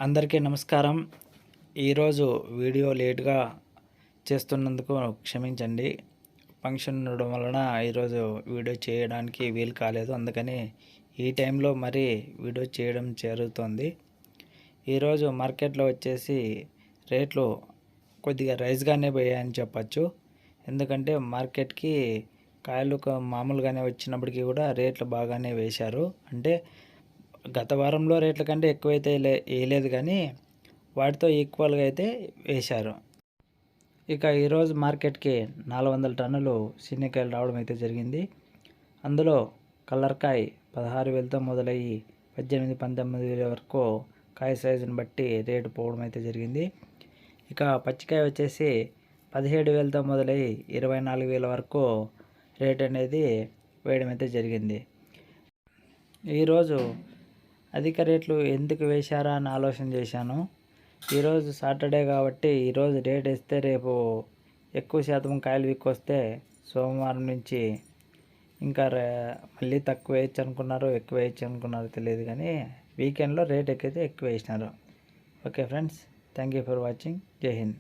అందరికీ నమస్కారం. ఈరోజు వీడియో లేట్గా చేస్తున్నందుకు క్షమించండి. ఫంక్షన్ ఉండడం వలన ఈరోజు వీడియో చేయడానికి వీలు కాలేదు. అందుకని ఈ టైంలో మరి వీడియో చేయడం జరుగుతుంది. ఈరోజు మార్కెట్లో వచ్చేసి రేట్లు కొద్దిగా రైజ్గానే పోయాయని చెప్పచ్చు. ఎందుకంటే మార్కెట్కి కాయలు మామూలుగానే వచ్చినప్పటికీ కూడా రేట్లు బాగానే వేశారు. అంటే గత వారంలో రేట్ల కంటే ఎక్కువైతే వేయలేదు, కానీ వాటితో ఈక్వల్గా అయితే వేశారు. ఇక ఈరోజు మార్కెట్కి 400 టన్నులు సీనికాయలు రావడం అయితే జరిగింది. అందులో కలర్కాయ 16,000తో మొదలయ్యి 18-19,000 వరకు కాయ సైజుని బట్టి రేటు పోవడం అయితే జరిగింది. ఇక పచ్చికాయ వచ్చేసి 17,000తో మొదలయ్యి 24,000 వరకు రేట్ అనేది వేయడం అయితే జరిగింది. ఈరోజు అధిక రేట్లు ఎందుకు వేశారా అని ఆలోచన చేశాను. ఈరోజు సాటర్డే కాబట్టి ఈరోజు రేట్ వేస్తే రేపు ఎక్కువ శాతం కాయలు విక్కొస్తే సోమవారం నుంచి ఇంకా మళ్ళీ తక్కువ వేయచ్చు అనుకున్నారు, ఎక్కువ వేయచ్చు అనుకున్నారో తెలియదు, కానీ వీకెండ్లో రేట్ ఎక్కితే ఎక్కువ వేసినారు. Okay friends, thank you for watching. జై హింద్.